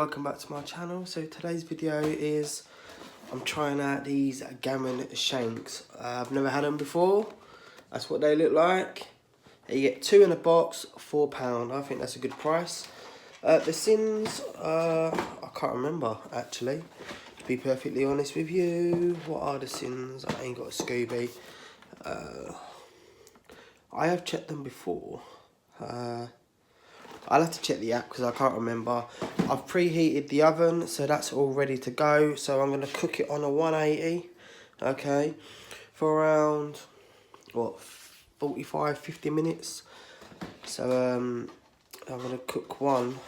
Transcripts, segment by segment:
welcome back to my channel. So today's video is I'm trying out these Gammon shanks. I've never had them before. That's what they look like. You get 2 in a box, £4. I think that's a good price. The sins, I can't remember actually, to be perfectly honest with you. What are the sins? I ain't got a Scooby. I have checked them before. I'll have to check the app because I can't remember. I've preheated the oven, so that's all ready to go. So I'm going to cook it on a 180, okay, for around, what, 45-50 minutes. So I'm going to cook one.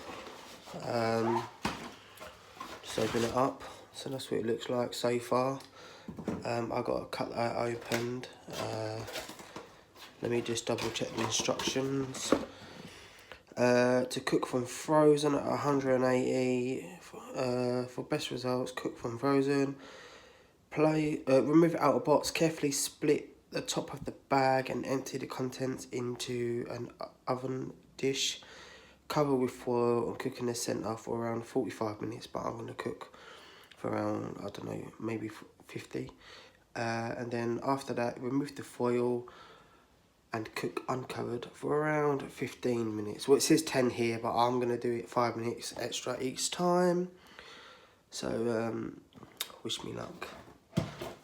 Just open it up. So that's what it looks like so far. I've got to cut that opened. Let me just double check the instructions. To cook from frozen at 180 for best results. Cook from frozen. Remove it out of box. Carefully split the top of the bag and empty the contents into an oven dish. Cover with foil and cook in the centre for around 45 minutes. But I'm going to cook for around, I don't know, maybe 50. And then after that, remove the foil and cook uncovered for around 15 minutes. Well, it says 10 here, but I'm going to do it 5 minutes extra each time. So, wish me luck.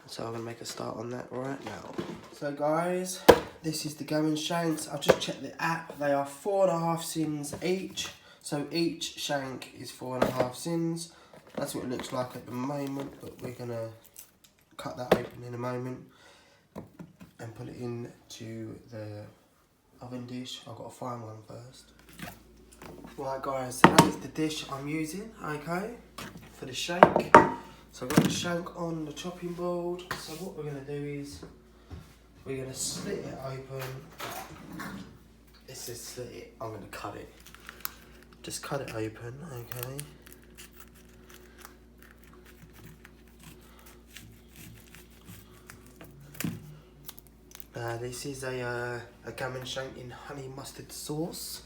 So I'm going to make a start on that right now. So guys, this is the Gammon shanks. I've just checked the app. They are 4.5 sins each. So each shank is 4.5 sins. That's what it looks like at the moment, but we're going to cut that open in a moment and put it into the oven dish. I've got to find one first. Right guys, so that is the dish I'm using, okay, for the shank. So I've got the shank on the chopping board. So what we're going to do is, we're going to slit it open. It says slit it, I'm going to cut it. Just cut it open, okay. This is a gammon shank in honey mustard sauce.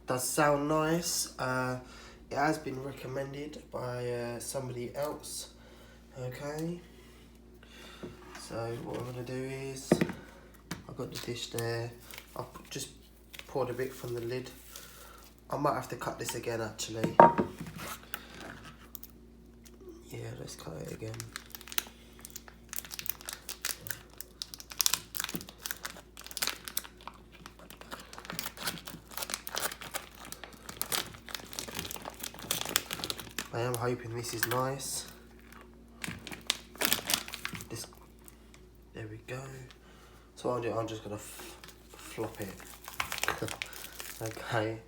Does sound nice. It has been recommended by somebody else. Okay. So what I'm going to do is, I've got the dish there. I've just poured a bit from the lid. I might have to cut this again actually. Yeah, let's cut it again. I am hoping this is nice. There we go. So I'll do, I'm just gonna flop it. Okay.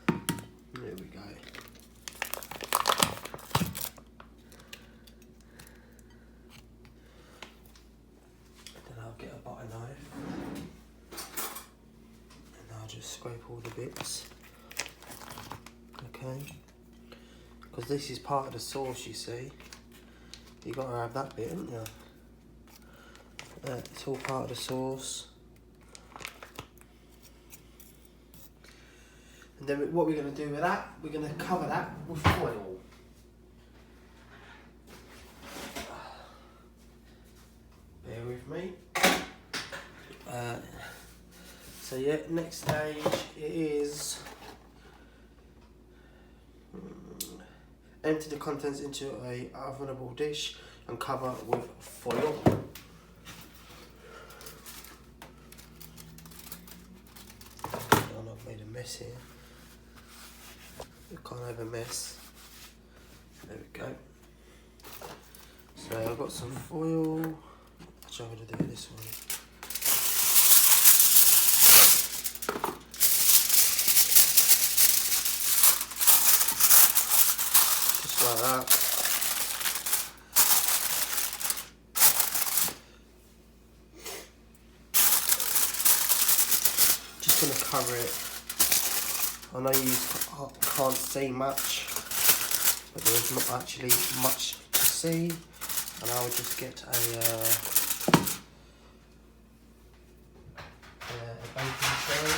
There we go. Then I'll get a butter knife and I'll just scrape all the bits. Okay. Because this is part of the sauce, you see. You got to have that bit, haven't you? It's all part of the sauce. And then what we're going to do with that, we're going to cover that with foil. Bear with me. So yeah, next stage is empty the contents into a ovenable dish and cover with foil. I've made a mess here. You can't have a mess. There we go. So I've got some foil. Actually, I'm going to do it this way. Like that. Just going to cover it. I know you can't see much, but there's not actually much to see, and I'll just get a baking tray.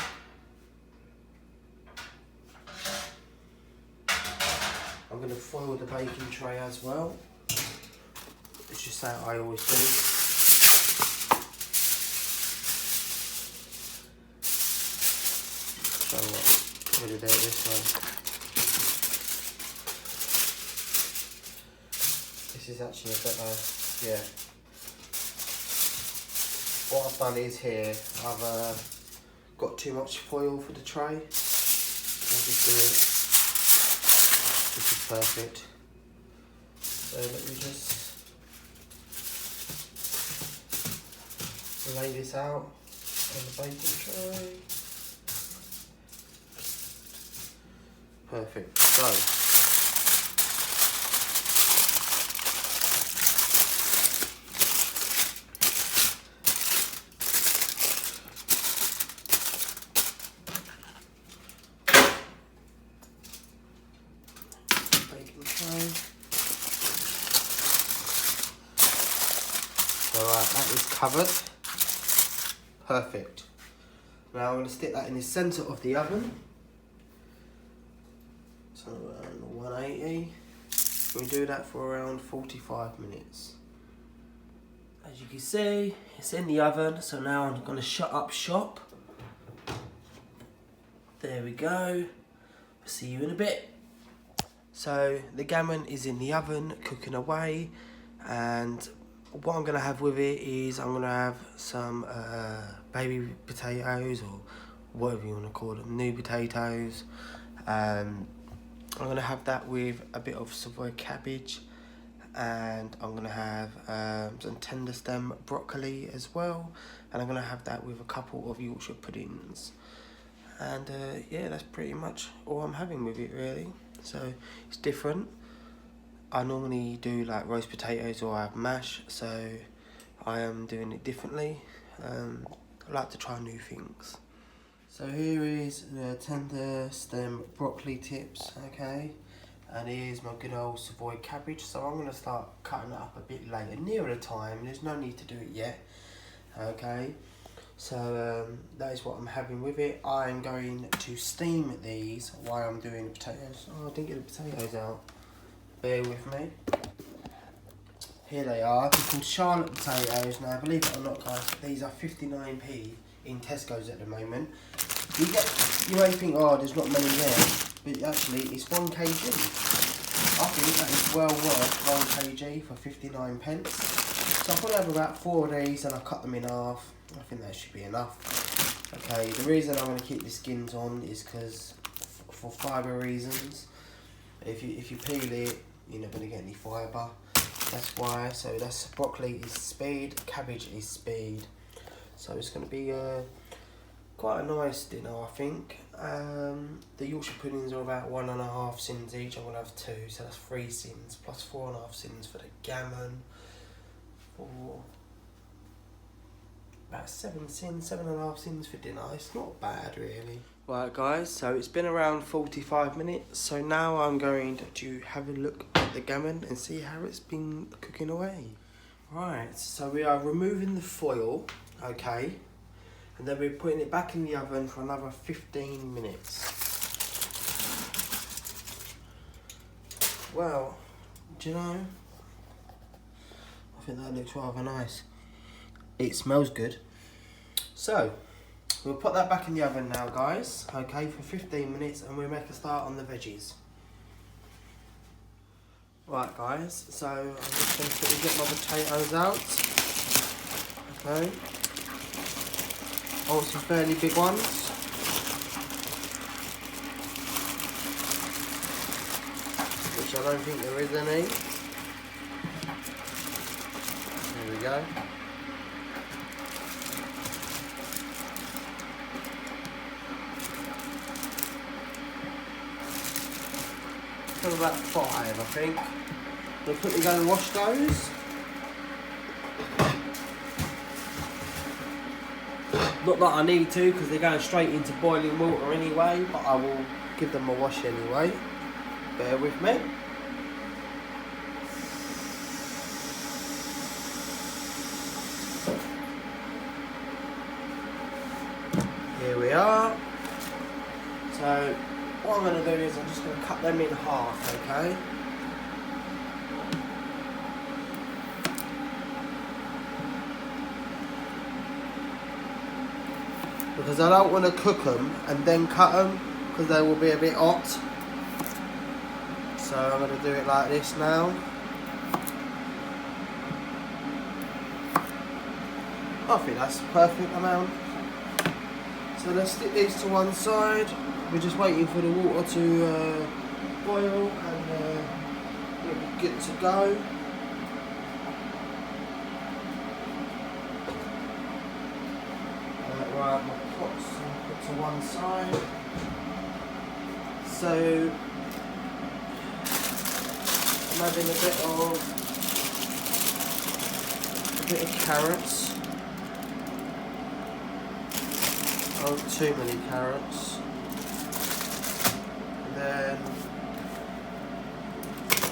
foil the baking tray as well. It's just that I always do. So I'm going to do it this way. This is actually a better, yeah. What I've done is here, I've got too much foil for the tray. I'll just do it. This is perfect. So let me just lay this out on the baking tray. Perfect. So alright, that is covered. Perfect. Now I'm going to stick that in the centre of the oven. So around 180. We do that for around 45 minutes. As you can see, it's in the oven, so now I'm going to shut up shop. There we go. See you in a bit. So the gammon is in the oven, cooking away, and what I'm going to have with it is I'm going to have some baby potatoes, or whatever you want to call them, new potatoes. I'm going to have that with a bit of Savoy cabbage, and I'm going to have some tender stem broccoli as well, and I'm going to have that with a couple of Yorkshire puddings. And yeah, that's pretty much all I'm having with it really. So it's different. I normally do like roast potatoes or I have mash, so I am doing it differently. I like to try new things. So here is the tender stem broccoli tips, okay? And here's my good old Savoy cabbage. So I'm going to start cutting it up a bit later, nearer the time. There's no need to do it yet, okay? So that is what I'm having with it. I'm going to steam these while I'm doing the potatoes. Oh, I didn't get the potatoes out. Bear with me. Here they are. They're called Charlotte potatoes. Now, believe it or not, guys, these are 59p in Tesco's at the moment. You may think, oh, there's not many there, but actually, it's 1 kg. I think that is well worth 1 kg for 59 pence. So I'll probably have about 4 of these, and I'll cut them in half. I think that should be enough. Okay, the reason I'm going to keep the skins on is because for fibre reasons. If you peel it, you're not going to get any fibre. That's why. So that's broccoli is speed, cabbage is speed. So it's going to be quite a nice dinner, I think. The Yorkshire puddings are about 1.5 sins each. I'm going to have 2, so that's 3 sins plus 4.5 sins for the gammon. For about 7 sins, 7.5 sins for dinner. It's not bad really. Right guys, so it's been around 45 minutes. So now I'm going to have a look at the gammon and see how it's been cooking away. Right, so we are removing the foil, okay? And then we're putting it back in the oven for another 15 minutes. Well, do you know? I think that looks rather nice. It smells good. So, we'll put that back in the oven now, guys, okay, for 15 minutes, and we'll make a start on the veggies. Right, guys, so I'm just going to quickly get my potatoes out. Okay. I want some fairly big ones. Which I don't think there is any. There we go. About 5, I think. We'll quickly go and wash those. Not that I need to, because they're going straight into boiling water anyway, but I will give them a wash anyway. Bear with me. Here we are. So what I'm going to do is I'm just going to cut them in half, okay? because I don't want to cook them and then cut them because they will be a bit hot. So I'm going to do it like this now. I think that's the perfect amount. So let's stick these to one side. We're just waiting for the water to boil and it'll be good to go. Right, my pots are put to one side. So I'm adding a bit of carrots. Oh, too many carrots. And then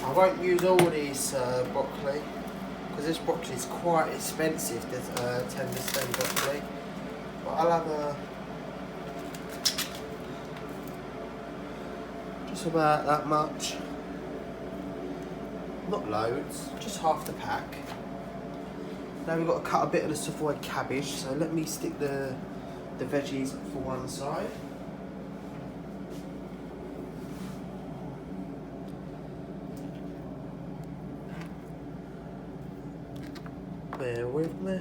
I won't use all these broccoli because this broccoli is quite expensive. There's 10% broccoli, but I'll have just about that much. Not loads, just half the pack. Now we've got to cut a bit of the Savoy cabbage, so let me stick the veggies for one side. Bear with me.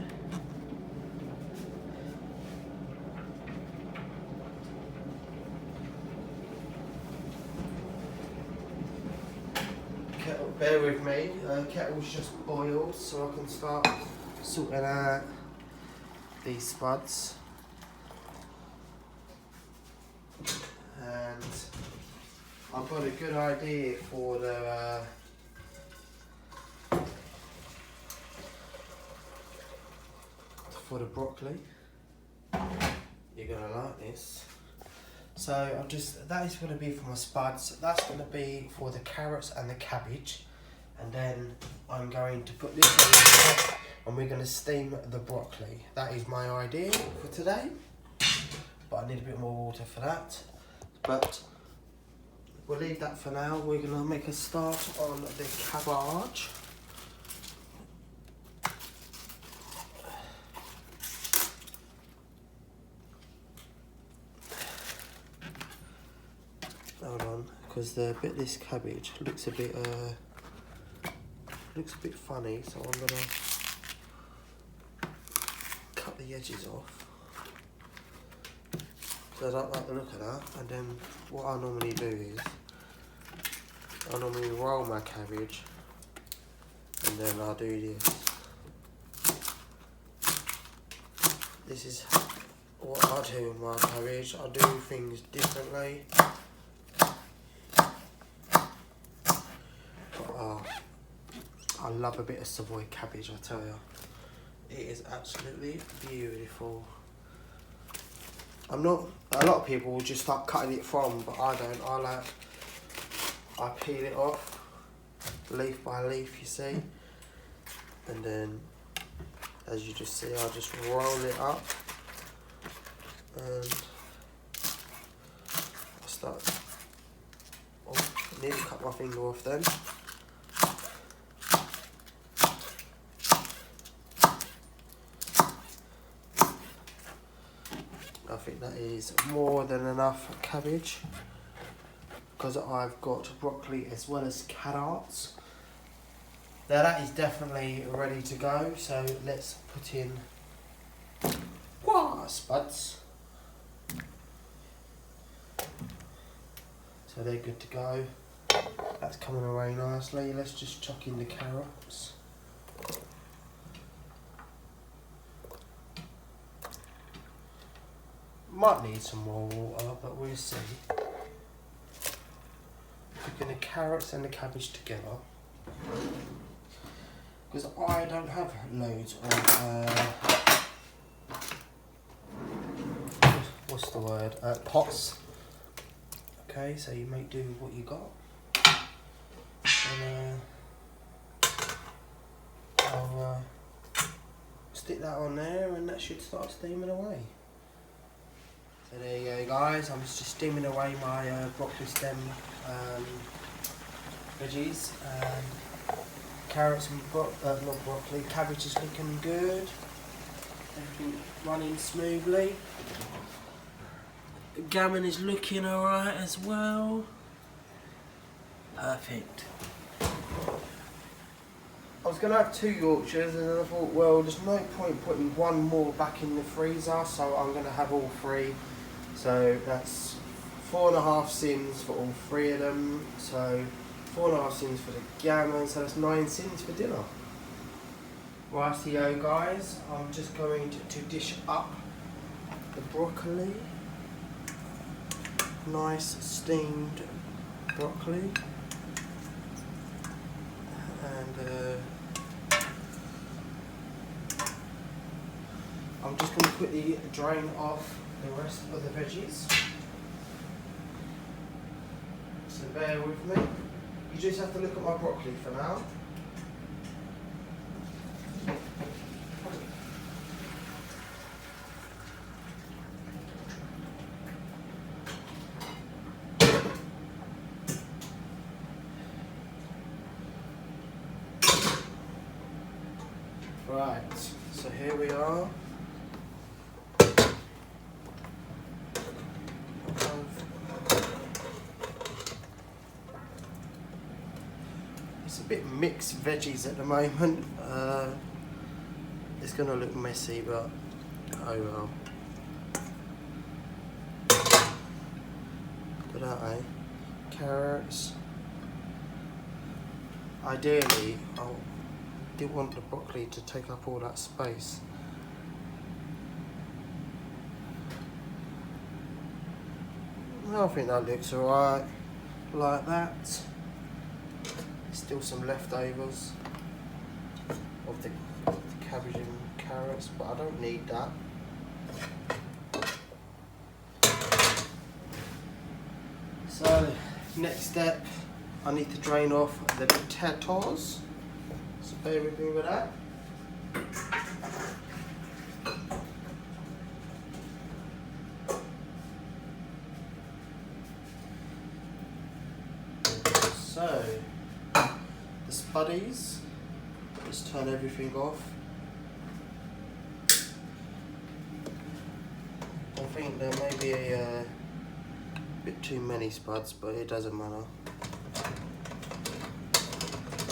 Bear with me, kettle's just boiled so I can start sorting out these spuds. And I've got a good idea for the broccoli. You're gonna like this. So that is going to be for my spuds. That's going to be for the carrots and the cabbage. And then I'm going to put this on the top and we're going to steam the broccoli. That is my idea for today. But I need a bit more water for that. But we'll leave that for now. We're going to make a start on the cabbage. Hold on, because this cabbage looks a bit funny, so I'm gonna cut the edges off. So I don't like the look of that. And then what I normally do is I normally roll my cabbage, and then I'll do this. This is what I do with my cabbage. I do things differently. I love a bit of Savoy cabbage, I tell you. It is absolutely beautiful. A lot of people will just start cutting it from, but I don't. I peel it off, leaf by leaf, you see. And then, as you just see, I just roll it up. And I start, I need to cut my finger off then. I think that is more than enough cabbage because I've got broccoli as well as carrots. Now that is definitely ready to go, so let's put in spuds. So they're good to go. That's coming away nicely. Let's just chuck in the carrots. Might need some more water, but we'll see. Cooking the carrots and the cabbage together. Because I don't have loads of, what's the word? Pots. Okay, so you make do with what you got. And I'll stick that on there and that should start steaming away. So there you go guys, I'm just steaming away my broccoli stem veggies. Carrots and not broccoli, cabbage is looking good. everything running smoothly. Gammon is looking alright as well. Perfect. I was going to have 2 Yorkshires and then I thought, well, there's no point putting one more back in the freezer, so I'm going to have all 3. So that's 4.5 sins for all 3 of them. So 4.5 sins for the gammon, so that's 9 sins for dinner. Rightio guys, I'm just going to dish up the broccoli. Nice steamed broccoli. And I'm just going to quickly drain off the rest of the veggies. So bear with me. You just have to look at my broccoli for now. Right, so here we are. It's a bit mixed veggies at the moment. It's gonna look messy, but oh well. Look at that, eh? Carrots. Ideally, I didn't want the broccoli to take up all that space. I think that looks alright, like that. Still some leftovers of the cabbage and carrots, but I don't need that. So, next step, I need to drain off the potatoes. So bear with me with that. So, the spuddies, just turn everything off. I think there may be a bit too many spuds, but it doesn't matter.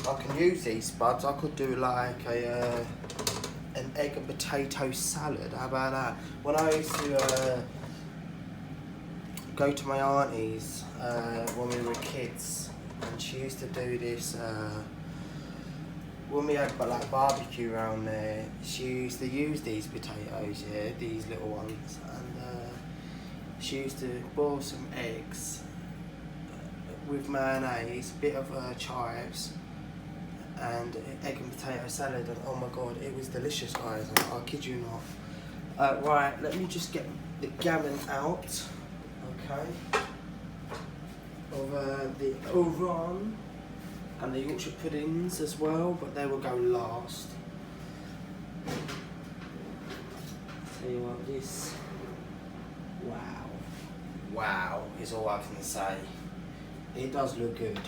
I can use these spuds. I could do like an egg and potato salad. How about that? When I used to go to my auntie's when we were kids, and she used to do this when we had like barbecue around there. She used to use these potatoes, yeah, these little ones, and she used to boil some eggs with mayonnaise, bit of chives, and egg and potato salad, and oh my god, it was delicious, guys. I kid you not. Right, let me just get the gammon out, okay, of the oven, and the Yorkshire puddings as well, but they will go last. Tell you what, this, wow is all I can say. It does look good.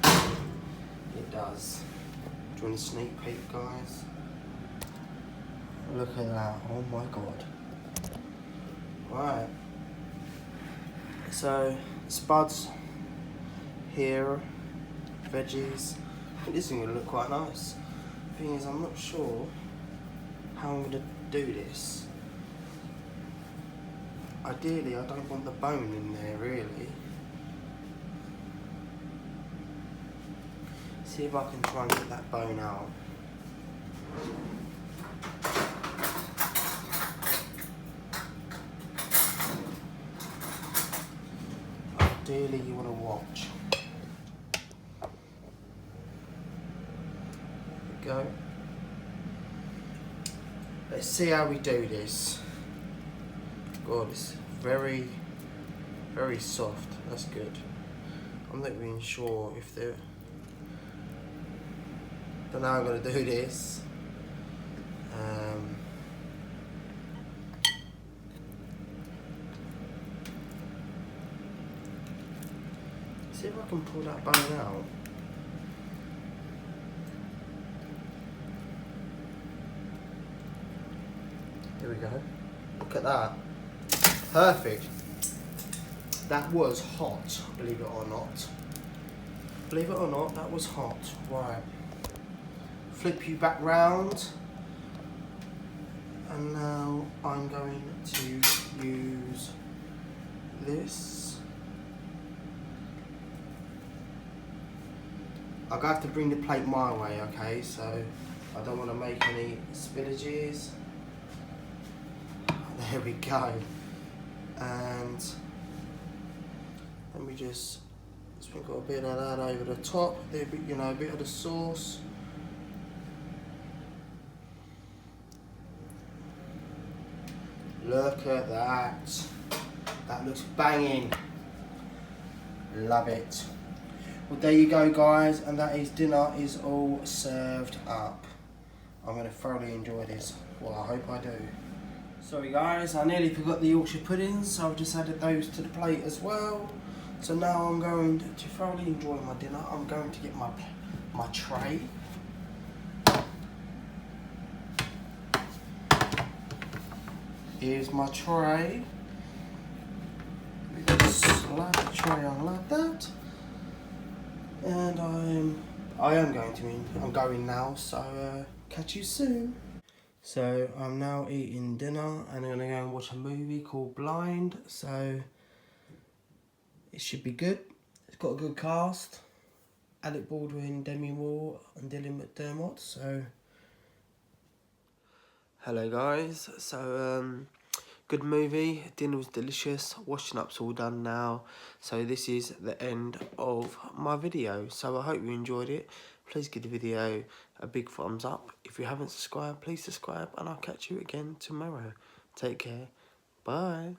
It does. Do you want a sneak peek, guys? Look at that, oh my god. Right. So, spuds here, veggies. I think this is going to look quite nice. The thing is, I'm not sure how I'm going to do this. Ideally, I don't want the bone in there, really. See if I can try and get that bone out. Ideally, you want to watch. There we go. Let's see how we do this. God, it's very, very soft. That's good. I'm not even sure if they're... Don't know how I'm going to do this. See if I can pull that bone out. Here we go. Look at that. Perfect. That was hot, believe it or not. Believe it or not, that was hot. Right. Flip you back round. And now I'm going to use this. I'm going to have to bring the plate my way, okay? So I don't want to make any spillages. There we go. And let me just sprinkle a bit of that over the top. There, you know, a bit of the sauce. Look at that. That looks banging. Love it. Well, there you go, guys, and that is dinner is all served up. I'm going to thoroughly enjoy this. Well, I hope I do. Sorry, guys, I nearly forgot the Yorkshire puddings, so I've just added those to the plate as well. So now I'm going to thoroughly enjoy my dinner. I'm going to get my tray. Here's my tray. Slide the tray on like that. And I'm going now, so catch you soon. So I'm now eating dinner and I'm gonna go and watch a movie called Blind, so it should be good. It's got a good cast. Alec Baldwin, Demi Moore and Dylan McDermott, so. Hello guys, so good movie, dinner was delicious, washing up's all done now, so this is the end of my video. So I hope you enjoyed it. Please give the video a big thumbs up. If you haven't subscribed, please subscribe, and I'll catch you again tomorrow. Take care, bye.